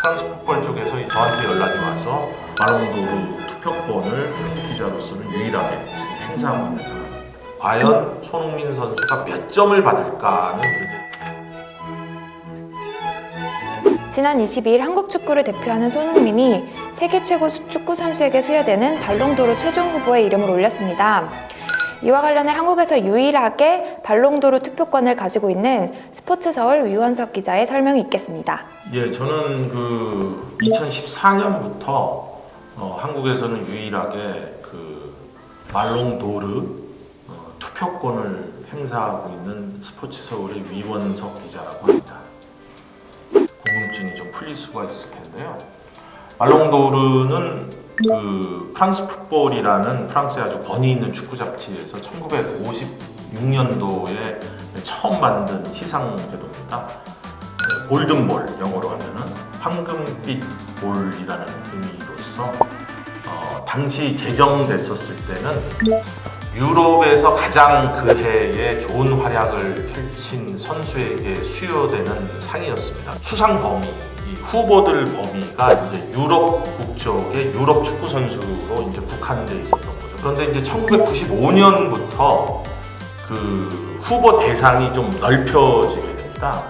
프랑스 풋볼 쪽에서 저한테 연락이 와서 발롱도르 투표권을 한국 기자로서는 유일하게 지금 행사하고 있는 상황입니다. 과연 손흥민 선수가 몇 점을 받을까는 지난 22일 한국 축구를 대표하는 손흥민이 세계 최고 축구 선수에게 수여되는 발롱도르 최종 후보에 이름을 올렸습니다. 이와 관련해 한국에서 유일하게 발롱도르 투표권을 가지고 있는 스포츠서울 유원석 기자의 설명이 있겠습니다. 예, 저는 2014년부터 한국에서는 유일하게 발롱도르 투표권을 행사하고 있는 스포츠서울의 위원석 기자라고 합니다. 궁금증이 좀 풀릴 수가 있을 텐데요. 발롱도르는 프랑스 풋볼이라는 프랑스의 아주 권위 있는 축구 잡지에서 1956년도에 처음 만든 시상 제도입니다. 골든볼, 영어로 하면은 황금빛 볼이라는 의미로서 당시 제정됐었을 때는 유럽에서 가장 그 해에 좋은 활약을 펼친 선수에게 수여되는 상이었습니다. 수상 범위, 이 후보들 범위가 이제 유럽 국적의 유럽 축구 선수로 이제 국한돼 있었던 거죠. 그런데 이제 1995년부터 그 후보 대상이 좀 넓혀지게 됩니다.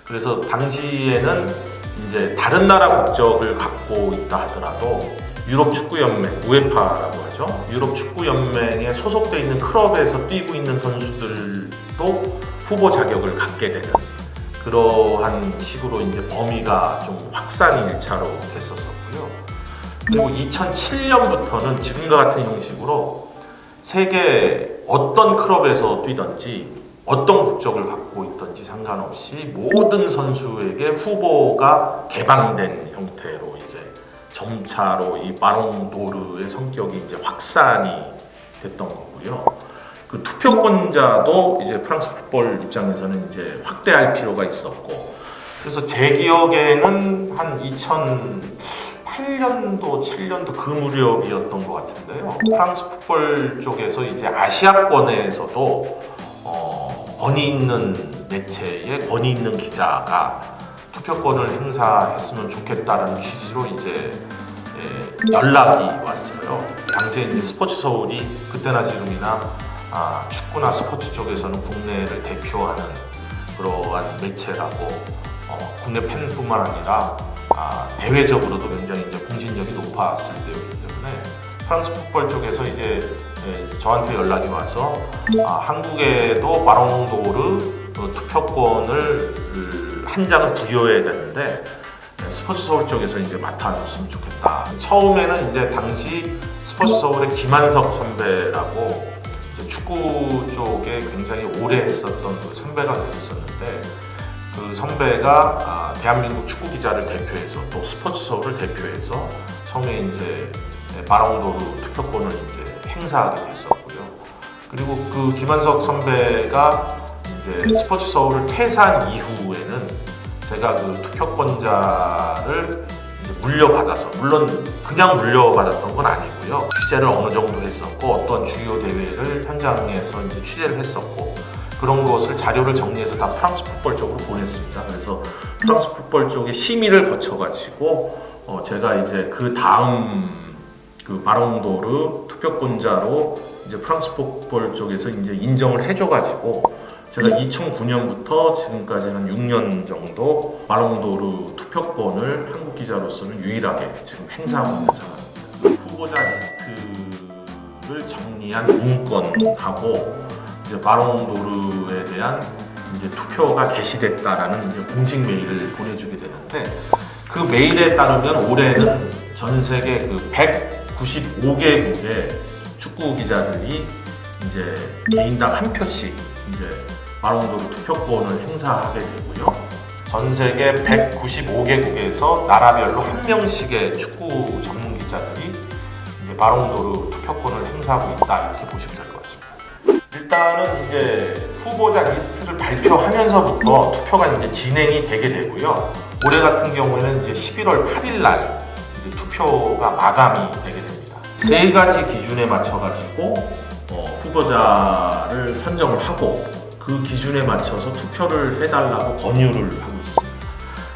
그래서 당시에는 이제 다른 나라 국적을 갖고 있다 하더라도 유럽 축구 연맹, 우에파라고 하죠. 유럽 축구 연맹에 소속돼 있는 클럽에서 뛰고 있는 선수들도 후보 자격을 갖게 되는 그러한 식으로 이제 범위가 좀 확산이 1차로 됐었었고요. 그리고 2007년부터는 지금과 같은 형식으로 세계 어떤 클럽에서 뛰든지 어떤 국적을 갖고 있든지 상관없이 모든 선수에게 후보가 개방된 형태로 이제 점차로 이 발롱도르의 성격이 이제 확산이 됐던 거고요. 그 투표권자도 이제 프랑스 풋볼 입장에서는 이제 확대할 필요가 있었고, 그래서 제 기억에는 한 2008년도, 7년도 그 무렵이었던 것 같은데요. 프랑스 풋볼 쪽에서 이제 아시아권에서도 권위 있는 매체에 권위 있는 기자가 투표권을 행사했으면 좋겠다라는 취지로 이제 연락이 왔어요. 당시에 이제 스포츠 서울이 그때나 지금이나 축구나 스포츠 쪽에서는 국내를 대표하는 그러한 매체라고 국내 팬뿐만 아니라 대외적으로도 굉장히 이제 공신력이 높았을 때였기 때문에 프랑스 풋볼 쪽에서 이제 저한테 연락이 와서 한국에도 발롱도르 투표권을 한 장을 부여해야 되는데 스포츠 서울 쪽에서 이제 맡아줬으면 좋겠다. 처음에는 이제 당시 스포츠 서울의 김한석 선배라고 축구 쪽에 굉장히 오래 했었던 그 선배가 계셨었는데, 그 선배가 대한민국 축구 기자를 대표해서 또 스포츠 서울을 대표해서 처음에 이제 발롱도르 투표권을 이제 행사하게 됐었고요. 그리고 그 김한석 선배가 이제 스포츠 서울을 퇴사한 이후에는 제가 그 투표권자를 이제 물려받아서, 물론 그냥 물려받았던 건 아니고요. 취재를 어느 정도 했었고 어떤 주요 대회를 현장에서 이제 취재를 했었고 그런 것을 자료를 정리해서 다 프랑스 풋볼 쪽으로 보냈습니다. 그래서 프랑스 풋볼 쪽에 심의를 거쳐가지고 제가 이제 그 다음 그 발롱도르 투표권자로 이제 프랑스 풋볼 쪽에서 이제 인정을 해줘가지고 제가 2009년부터 지금까지는 6년 정도 발롱도르 투표권을 한국 기자로서는 유일하게 지금 행사하고 있는 상황입니다. 후보자 리스트를 정리한 문건하고 이제 발롱도르에 대한 이제 투표가 개시됐다라는 이제 공식 메일을 보내주게 되는데, 그 메일에 따르면 올해는 전 세계 그 195개국의 축구 기자들이 이제 개인당 한 표씩 이제 발롱도르 투표권을 행사하게 되고요. 전 세계 195개국에서 나라별로 한 명씩의 축구 전문 기자들이 이제 발롱도르 투표권을 행사하고 있다, 이렇게 보시면 될 것 같습니다. 일단은 이제 후보자 리스트를 발표하면서부터 투표가 이제 진행이 되게 되고요. 올해 같은 경우에는 이제 11월 8일 날 이제 투표가 마감이 되게 됩니다. 세 가지 기준에 맞춰가지고 후보자를 선정을 하고 그 기준에 맞춰서 투표를 해달라고 권유를 하고 있습니다.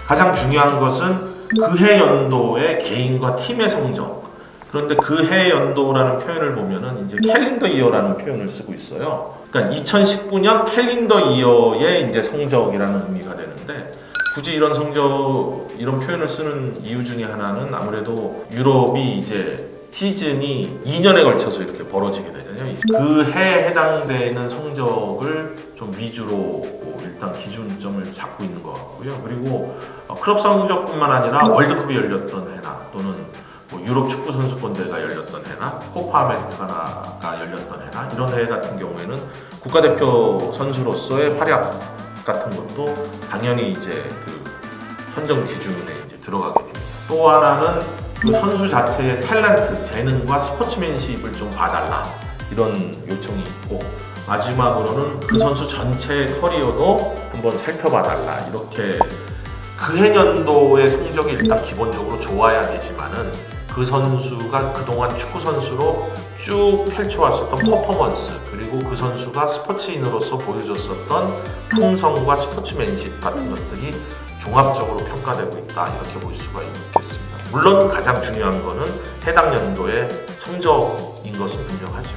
가장 중요한 것은 그 해 연도의 개인과 팀의 성적. 그런데 그 해 연도라는 표현을 보면은 이제 캘린더 이어라는 표현을 쓰고 있어요. 그러니까 2019년 캘린더 이어의 이제 성적이라는 의미가 되는데, 굳이 이런 이런 표현을 쓰는 이유 중에 하나는 아무래도 유럽이 이제 시즌이 2년에 걸쳐서 이렇게 벌어지게 되잖아요. 그 해에 해당되는 성적을 좀 위주로 일단 기준점을 잡고 있는 것 같고요. 그리고 클럽 성적뿐만 아니라 월드컵이 열렸던 해나 또는 뭐 유럽 축구 선수권 대회가 열렸던 해나 코파 아메리카나가 열렸던 해나 이런 해외 같은 경우에는 국가대표 선수로서의 활약 같은 것도 당연히 이제 그 선정 기준에 이제 들어가게 됩니다. 또 하나는 그 선수 자체의 탤런트, 재능과 스포츠맨십을 좀 봐달라 이런 요청이 있고, 마지막으로는 그 선수 전체의 커리어도 한번 살펴봐달라. 이렇게 그 해년도의 성적이 일단 기본적으로 좋아야 되지만은 그 선수가 그동안 축구 선수로 쭉 펼쳐왔었던 퍼포먼스, 그리고 그 선수가 스포츠인으로서 보여줬었던 품성과 스포츠맨십 같은 것들이 종합적으로 평가되고 있다, 이렇게 볼 수가 있겠습니다. 물론 가장 중요한 거는 해당 연도의 성적인 것은 분명하죠.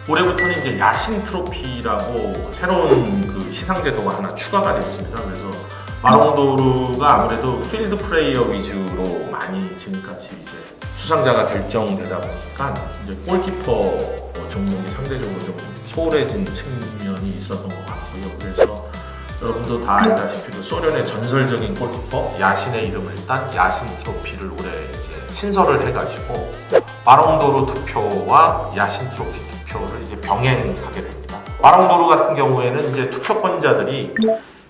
올해부터는 이제 야신 트로피라고 새로운 그 시상 제도가 하나 추가가 됐습니다. 그래서 바롱도르가 아무래도 필드 플레이어 위주로 많이 지금까지 이제 수상자가 결정되다 보니까 이제 골키퍼 종목이 상대적으로 좀 소홀해진 측면이 있었던 것 같고요. 그래서 여러분도 다 알다시피 그 소련의 전설적인 골키퍼 야신의 이름을 딴 야신 트로피를 올해 이제 신설을 해가지고 바롱도르 투표와 야신 트로피 투표를 이제 병행하게 됩니다. 바롱도르 같은 경우에는 이제 투표권자들이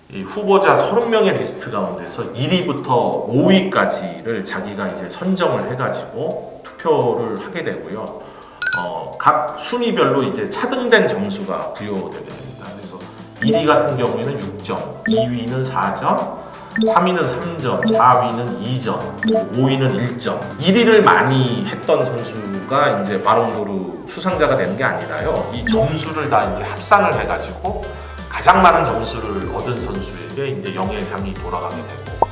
이 후보자 30명의 리스트 가운데서 1위부터 5위까지를 자기가 이제 선정을 해가지고 투표를 하게 되고요. 각 순위별로 이제 차등된 점수가 부여되게 됩니다. 그래서 1위 같은 경우에는 6점, 2위는 4점, 3위는 3점, 4위는 2점, 5위는 1점. 1위를 많이 했던 선수가 이제 바롱도르 수상자가 되는 게 아니라요. 이 점수를 다 이제 합산을 해가지고 가장 많은 점수를 얻은 선수에게 이제 영예상이 돌아가게 되고,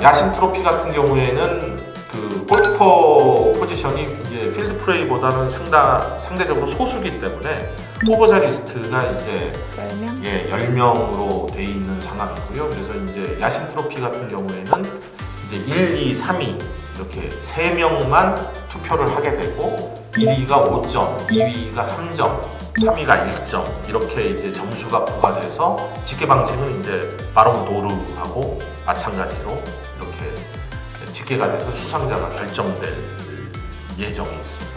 야신 트로피 같은 경우에는 그 골키퍼 포지션이 이제 필드 플레이보다는 상대적으로 소수기 때문에 후보자 리스트가 이제 10명? 예, 10명으로 돼 있는 상황이고요. 그래서 이제 야신 트로피 같은 경우에는 이제 1, 2, 3위 이렇게 3명만 투표를 하게 되고, 1위가 5점, 2위가 3점, 3위가 1점 이렇게 이제 점수가 부과돼서 집계 방식은 이제 바롱도르하고 마찬가지로 이렇게 집계가 돼서 수상자가 결정될 예정이 있습니다.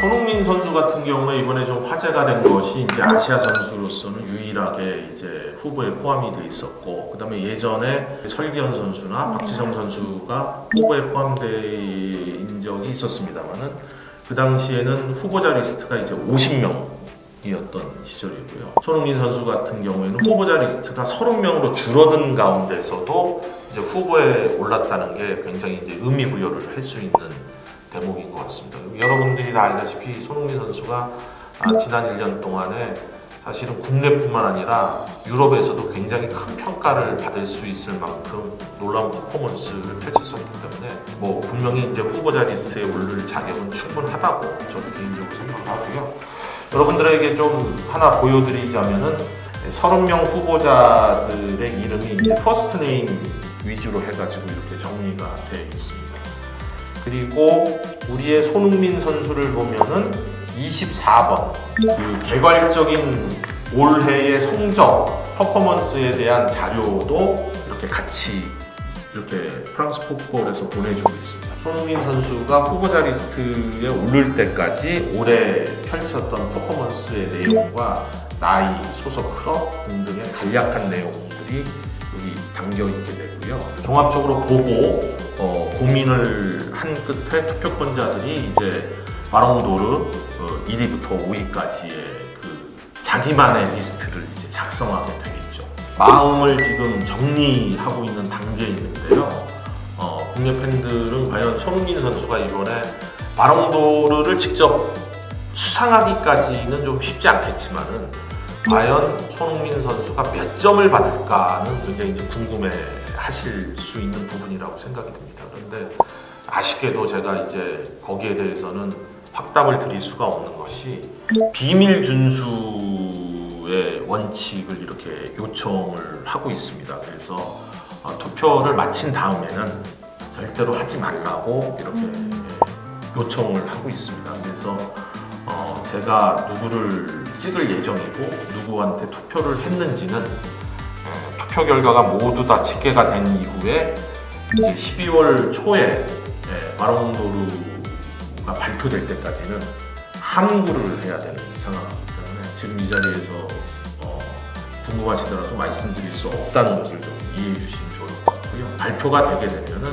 손흥민 선수 같은 경우에 이번에 좀 화제가 된 것이 이제 아시아 선수로서는 유일하게 이제 후보에 포함이 돼 있었고, 그다음에 예전에 설기현 선수나 박지성 선수가 후보에 포함된 적이 있었습니다만은 그 당시에는 후보자 리스트가 이제 50명이었던 시절이고요. 손흥민 선수 같은 경우에는 후보자 리스트가 30명으로 줄어든 가운데서도 이제 후보에 올랐다는 게 굉장히 이제 의미 부여를 할 수 있는 대목인 것 같습니다. 여러분들이 다 알다시피 손흥민 선수가 지난 1년 동안에 사실은 국내뿐만 아니라 유럽에서도 굉장히 큰 평가를 받을 수 있을 만큼 놀라운 퍼포먼스를 펼쳤었기 때문에 뭐 분명히 이제 후보자 리스트에 오를 자격은 충분하다고 저는 개인적으로 생각하고요. 여러분들에게 좀 하나 보여드리자면은 30명 후보자들의 이름이 이제 퍼스트 네임 위주로 해가지고 이렇게 정리가 되어 있습니다. 그리고 우리의 손흥민 선수를 보면은 24번 그 개괄적인 올해의 성적 퍼포먼스에 대한 자료도 이렇게 같이 이렇게 프랑스 풋볼에서 보내주고 있습니다. 손흥민 선수가 후보자 리스트에 오를 때까지 올해 펼쳤던 퍼포먼스의 내용과 나이, 소속 클럽 등등의 간략한 내용들이 여기 담겨 있게 되고요. 종합적으로 보고 고민을 한 끝에 투표권자들이 이제 바롱도르 1위부터 5위까지의 그 자기만의 리스트를 이제 작성하게 되겠죠. 마음을 지금 정리하고 있는 단계에 있는데요. 국내 팬들은 과연 손흥민 선수가 이번에 바롱도르를 직접 수상하기까지는 좀 쉽지 않겠지만은 과연 손흥민 선수가 몇 점을 받을까는 굉장히 이제 궁금해하는 하실 수 있는 부분이라고 생각이 듭니다. 그런데 아쉽게도 제가 이제 거기에 대해서는 확답을 드릴 수가 없는 것이 비밀 준수의 원칙을 이렇게 요청을 하고 있습니다. 그래서 투표를 마친 다음에는 절대로 하지 말라고 이렇게 요청을 하고 있습니다. 그래서 제가 누구를 찍을 예정이고 누구한테 투표를 했는지는 투표 결과가 모두 다 집계가 된 이후에 이제 12월 초에 바론도르가 발표될 때까지는 함구를 해야 되는 상황이기 때문에 지금 이 자리에서 궁금하시더라도 말씀드릴 수 없다는 것을 좀 이해해 주시면 좋을 것 같고요. 발표가 되게 되면은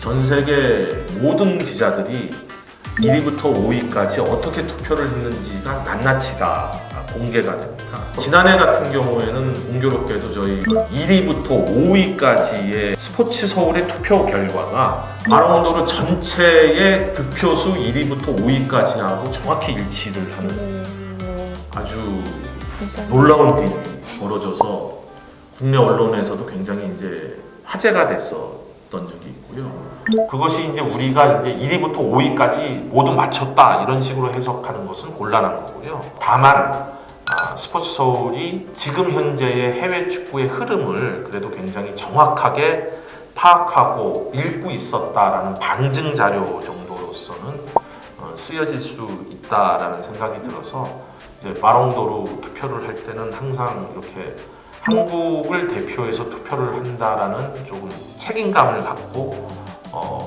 전 세계 모든 기자들이 1위부터 5위까지 어떻게 투표를 했는지가 낱낱이 다 공개가 됩니다. 지난해 같은 경우에는 공교롭게도 저희 1위부터 5위까지의 스포츠 서울의 투표 결과가 바론도르 전체의 득표수 1위부터 5위까지하고 정확히 일치를 하는 아주 놀라운 일이 벌어져서 국내 언론에서도 굉장히 이제 화제가 됐었던 적이 있고요. 그것이 이제 우리가 이제 1위부터 5위까지 모두 맞췄다 이런 식으로 해석하는 것은 곤란한 거고요. 다만 스포츠 서울이 지금 현재의 해외 축구의 흐름을 그래도 굉장히 정확하게 파악하고 읽고 있었다라는 방증 자료 정도로서는 쓰여질 수 있다라는 생각이 들어서 이제 바롱도르 투표를 할 때는 항상 이렇게 한국을 대표해서 투표를 한다라는 조금 책임감을 갖고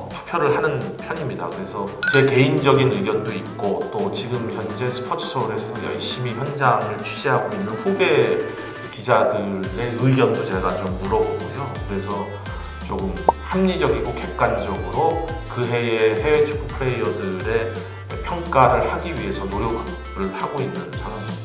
투표를 하는 편입니다. 그래서 제 개인적인 의견도 있고 또 지금 현재 스포츠 서울에서 열심히 현장을 취재하고 있는 후배 기자들의 의견도 제가 좀 물어보고요. 그래서 조금 합리적이고 객관적으로 그 해의 해외 축구 플레이어들의 평가를 하기 위해서 노력을 하고 있는 상황입니다.